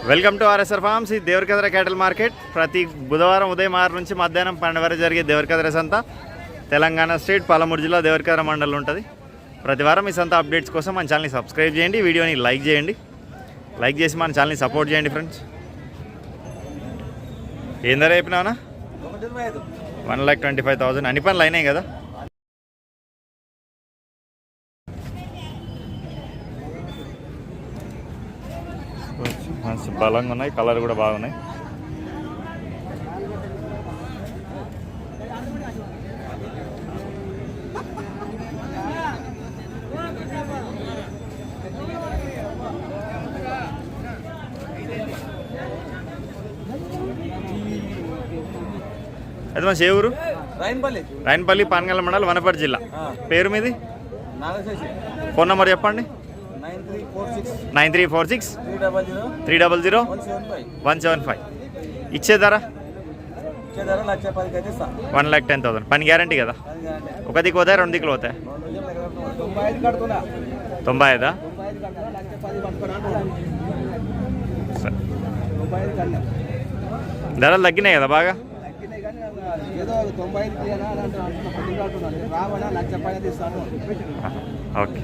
Welcome to RSR forms. ఇది Devarakadra cattle market. ప్రతి బుధవారం ఉదయం 6 నుంచి మధ్యాహ్నం 12 వరకు జరిగే దేవరకద్ర సంత తెలంగాణ స్టేట్ పాలమూరు జిల్లా దేవరకద్ర మండలం ఉంటుంది. ప్రతి వారం ఈ సంత అప్డేట్స్ కోసం మన ఛానల్ని సబ్స్క్రైబ్ చేయండి, వీడియోని లైక్ చేయండి, లైక్ చేసి మన ఛానల్ని సపోర్ట్ చేయండి ఫ్రెండ్స్. ఏం ధర చెప్పినావనా? 1,25,000. అన్ని పనులు అయినాయి కదా. మంచి బలంగా ఉన్నాయి, కలర్ కూడా బాగున్నాయి. అది మంచి ఏ ఊరు? రాయన్పల్లి, పానగల్ మండలం, వనపర్తి జిల్లా. పేరు మీది? ఫోన్ నెంబర్ చెప్పండి. 9346 300 175. ఇచ్చే ధర 1,10,000. పని గ్యారంటీ కదా? ఒక దిక్కు పోతాయి, 2 దిక్కులు పోతాయి? 95. ధరలు తగ్గినాయి కదా బాగా? ఓకే.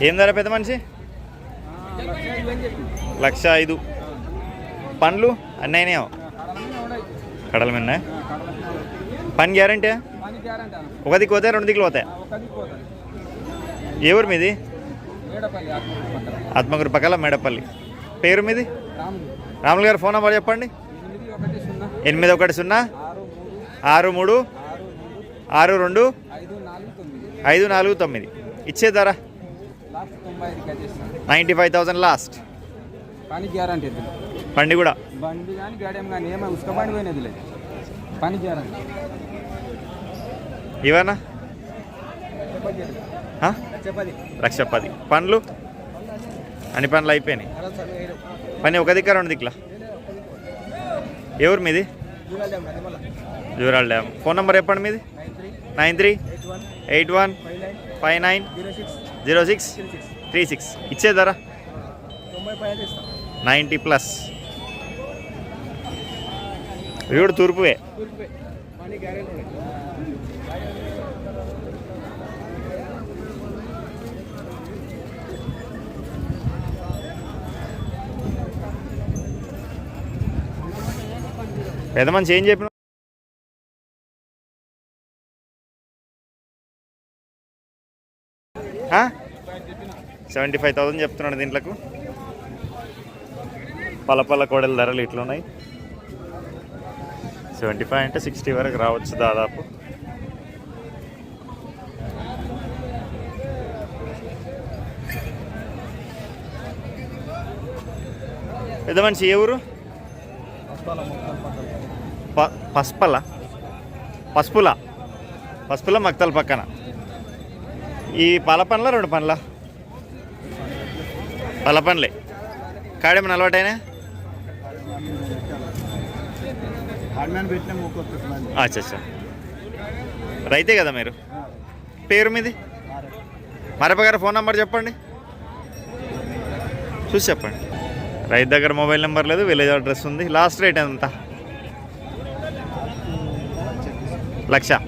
ఏం ధర పెద్ద మనిషి? 1,05,000. పండ్లు అన్నీ అయినాయో? కడల మీద పని గ్యారంటీ? ఒక దిక్కు పోతాయి, 2 దిక్కులు పోతాయి? ఏ ఊరు మీది? ఆత్మకూరు పక్కల మేడపల్లి. పేరు మీది? రాములు గారు. ఫోన్ నెంబర్ చెప్పండి. 810 63 62 549. ఇచ్చే ధర 95,000 లాస్ట్. పని గ్యారంటీ. బండి కూడా? బండి కానీ గాడేం కానీ ఏమో ఉసుక బండి పోయినది లేదు. పని గ్యారంటీ. ఇవన్నా 1,10,000. పండ్లు అన్ని పనులు అయిపోయినాయి. పని ఒక దిక్కు 2 దిక్కులా? ఏ ఊరు మీది? జూరాల డ్యామ్. ఫోన్ నెంబర్ చెప్పండి మీది. 9381590636. ఇచ్చే ధర 90+. ఇవి కూడా తూర్పువే. పెద్ద మంచి ఏం చెప్పిన? 75,000 చెప్తున్నాడు. దీంట్లకు పల్లపల్ల కోడల ధరలు ఇట్లున్నాయి. 75 అంటే 60 వరకు రావచ్చు దాదాపు. పెద్ద మనిషి ఏ ఊరు? పసుపుల మక్తల పక్కన. ఈ పాల పండ్ల 2 పండ్ల? పాల పండ్లే. కాడేమన్నా అలవాటైనా? అచ్చా. రైతే కదా మీరు? పేరు మీది? మరప గారు. ఫోన్ నెంబర్ చెప్పండి, చూసి చెప్పండి. రైతు దగ్గర మొబైల్ నెంబర్ లేదు, విలేజ్ అడ్రస్ ఉంది. లాస్ట్ రేట్ ఎంత? 1,00,000.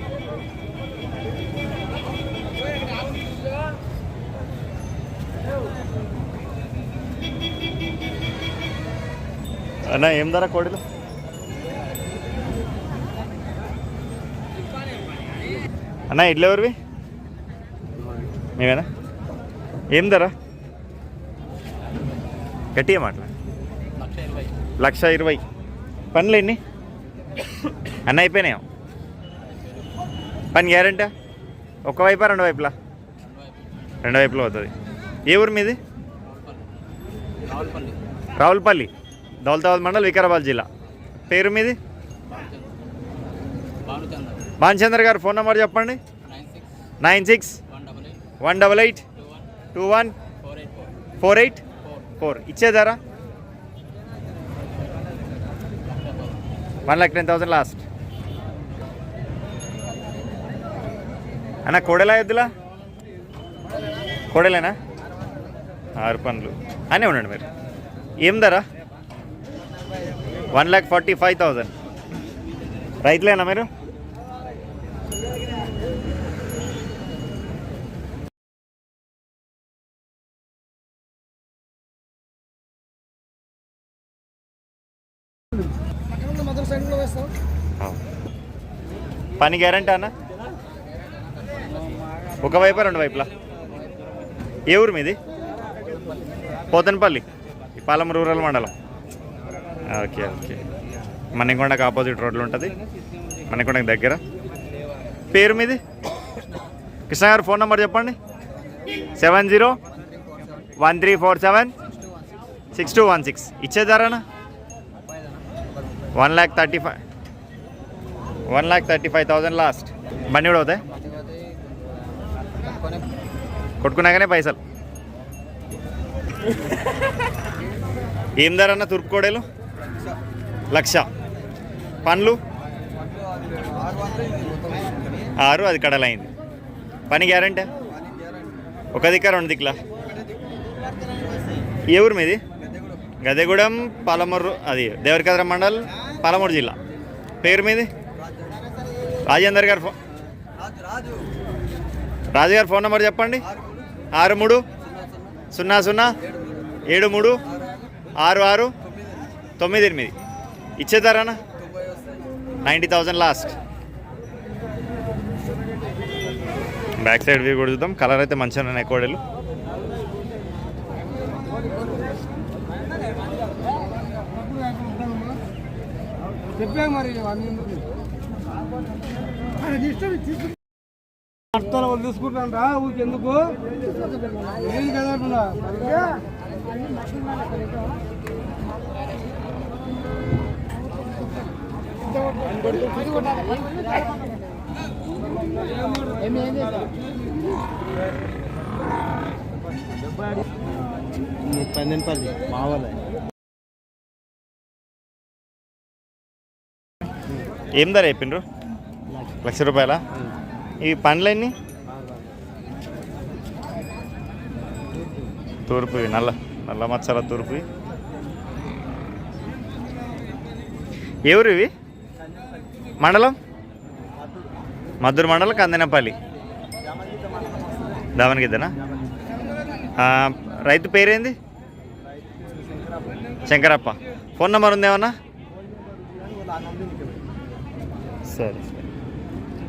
అన్నా ఏం ధర కోడిలు? అన్నా ఇడ్లు ఎవరివి? మేమేనా? ఏం ధర? గట్టిగా మాట్లా. 1,20,000. పనులు ఎన్ని అన్న అయిపోయినాయో? పని గ్యారంటీ? ఒక వైపా 2 వైపులా? 2 వైపులో అవుతుంది. ఏ ఊరు మీది? రావులపల్లి, దౌలతాబాద్ మండల్, వికారాబాద్ జిల్లా. పేరు మీది? భానుచంద్ర గారు. ఫోన్ నెంబర్ చెప్పండి. 96 188 21 484. ఇచ్చే ధర 1,10,000 లాస్ట్. అన్న కోడెలా ఎద్దులా? కోడలేనా? 6 పనులు అనే ఉండండి మీరు. ఏం ధర? 1,45,000. రైతులేనా మీరు? పని గ్యారంటీ అన్న? ఒక వైపా 2 వైపులా? ఏ ఊరు మీది? పోతనపల్లి, పాలెం రూరల్ మండలం. Okay okay. మణికొండకు ఆపోజిట్ రోడ్లు ఉంటుంది, మణికొండకు దగ్గర. పేరు మీది? కృష్ణ గారు ఫోన్ నెంబర్ చెప్పండి. 7013476216. ఇచ్చేదారానా? 1,35,000 లాస్ట్. బండి కూడా అవుతాయి కొట్టుకున్నాకనే పైసలు. ఏం ధర అన్న తూర్పు కోడేలు? 1,00,000. పండ్లు 6, అది కడలైంది. పని గ్యారంటీ? ఒక దిక్కా 2 దిక్కులా? ఏ ఊరు మీది? గదెగూడెం, పాలమూరు, అది దేవరకద్ర మండల్, పాలమూరు జిల్లా. పేరు మీది? రాజేందర్ గారు రాజు గారు ఫోన్ నెంబర్ చెప్పండి. 6300736698. ఇచ్చేదారానా? 90,000 లాస్ట్. బ్యాక్ సైడ్ వ్యూ కూడా చూద్దాం. కలర్ అయితే మంచిగా ఉన్నాయి కోడలు. తీసుకుంటాను రా ఊరికెందుకు పన్నెండు మావాలే. ఏం ధర చెప్పిండ్రు? 1,00,000 రూపాయల? ఈ పండ్లన్నీ తూర్పు, నల్ల మచ్చల తూర్పు. ఎవరు ఇవి? మండలం? మద్దూరు మండలం, కందెనపల్లి, దావనగిద్దనా? రైతు పేరేంది? శంకరప్ప. ఫోన్ నెంబర్ ఉందేమన్నా? సరే సరే,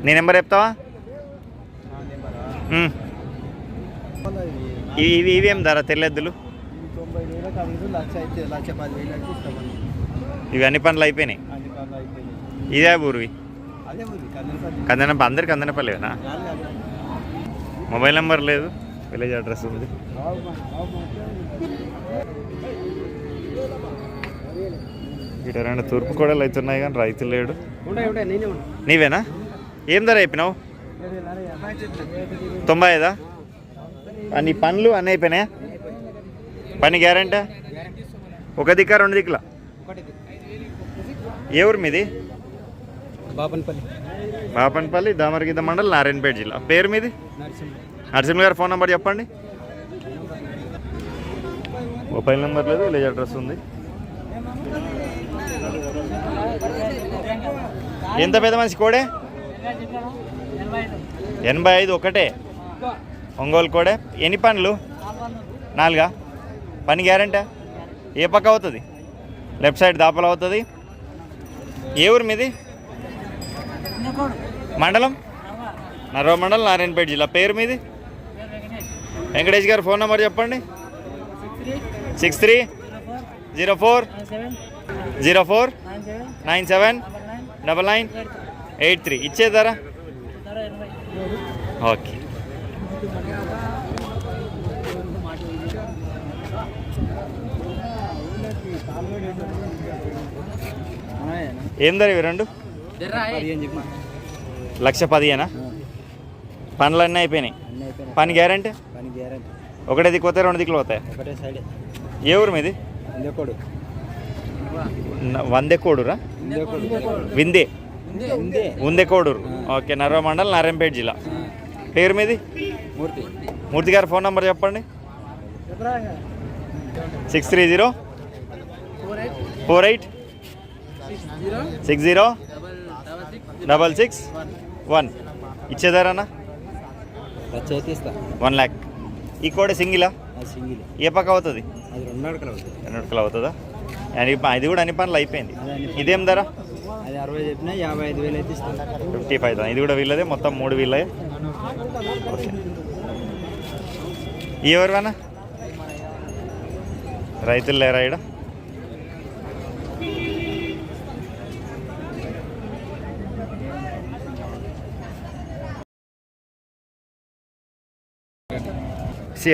నీ నెంబర్ చెప్తావా? ఇవేం ధర తెల్లెద్దులు? ఇవి అన్ని పనులు అయిపోయినాయి. ఇదే ఊరివి? అందరికి కందనపల్లినా? మొబైల్ నెంబర్ లేదు, విలేజ్ అడ్రస్ ఉంది. ఇక్కడ 2 తూర్పు కోడలు అవుతున్నాయి కానీ రైతు లేడు. నీవేనా? ఏం ధర చెప్పినావు? 95. నీ పనులు అన్నీ అయిపోయినాయా? పని గ్యారంటీ? ఒక దిక్కా 2 దిక్కులా? ఏ ఊరు మీది? బాపన్పల్లి, దామరగిద్ద మండల్, నారాయణపేట జిల్లా. పేరు మీది? నరసింహ గారు ఫోన్ నెంబర్ చెప్పండి. మొబైల్ నెంబర్ లేదు, విలేజ్ అడ్రస్ ఉంది. ఎంత పెద్ద మనిషి కోడే? 85 ఒకటే. ఒంగోలు కోడే. ఎన్ని పనులు? 4. పని గ్యారంటీ? ఏ పక్క అవుతుంది? లెఫ్ట్ సైడ్ దాపలు అవుతుంది. ఏ ఊరు మీది? మండలం? నర్వ మండలం, నారాయణపేట జిల్లా. పేరు మీది? వెంకటేష్ గారు ఫోన్ నెంబర్ చెప్పండి. 6304979983. ఇచ్చేదారా? ఓకే. ఏం ధర ఇవి 2? 1,10,000. పనులు అన్నీ అయిపోయినాయి. పని గ్యారంటీ? ఒకటే దిక్కు పోతాయి, 2 దిక్కులు పోతాయి? ఏ ఊరు మీది? వందెకోడురా? విందే ఉందే కోడూరు. ఓకే, నర్వ మండల్, నారాయణపేట జిల్లా. పేరు మీది? మూర్తి. మూర్తి గారి ఫోన్ నెంబర్ చెప్పండి. 630 48 60 661. ఇచ్చేదారన్నా? చేతిస్తా 1 lakh. ఈ కోడి సింగిలా? సింగిల్. ఏ పక్క అవుతుంది? అది 2 అడకలు అవుతుంది. 2 అడకలు అవుతుందా? ఇది కూడా అన్ని పనులు అయిపోయింది. ఇదేం ధర? అది 60 చెప్పినా 55,000 అయితే ఇస్తాను. 55. ఇది కూడా వీళ్ళదే, మొత్తం 3 వీళ్ళే. ఓకే, ఎవరివన్నా రైతులు లేరా ఇక్కడ?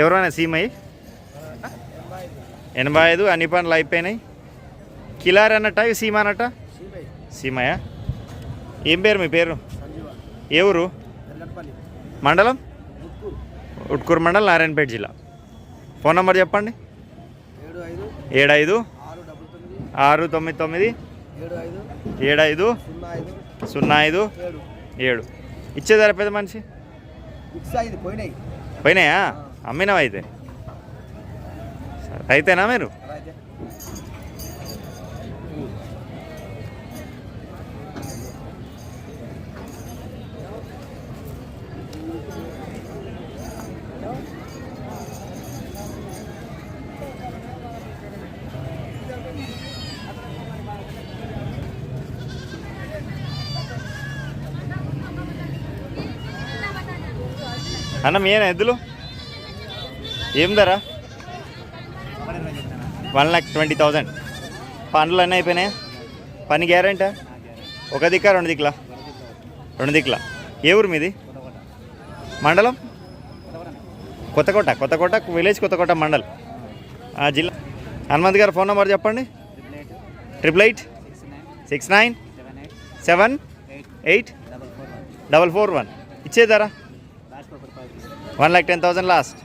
ఎవరైనా సీమయ్యి 85 అన్ని పనులు అయిపోయినాయి. కిలార్ అన్నట్ట, ఇవి సీమ అన్నట్ట? సీమయ్య. ఏం పేరు మీ పేరు? ఏ ఊరు? మండలం? ఉట్కూరు మండలం, నారాయణపేట జిల్లా. ఫోన్ నెంబర్ చెప్పండి. 75 699 75 05 7. ఇచ్చేదారా పెద్ద మనిషి? పోయినాయా? అమ్మినావా అయితే? అయితేనా మీరు? అన్న మీనా ఎద్దులు ఏం ధర? 1,20,000. పనులు అన్నీ అయిపోయినాయా? పని గ్యారెంటా? ఒక దిక్కా 2 దిక్కులా? 2 దిక్కులా. ఏ ఊరు మీది? మండలం? కొత్తకోట విలేజ్, కొత్తకోట మండల్, జిల్లా. హనుమంత్ గారు ఫోన్ నెంబర్ చెప్పండి. 888 69 78 441. ఇచ్చేదారా? 1,10,000 లాస్ట్.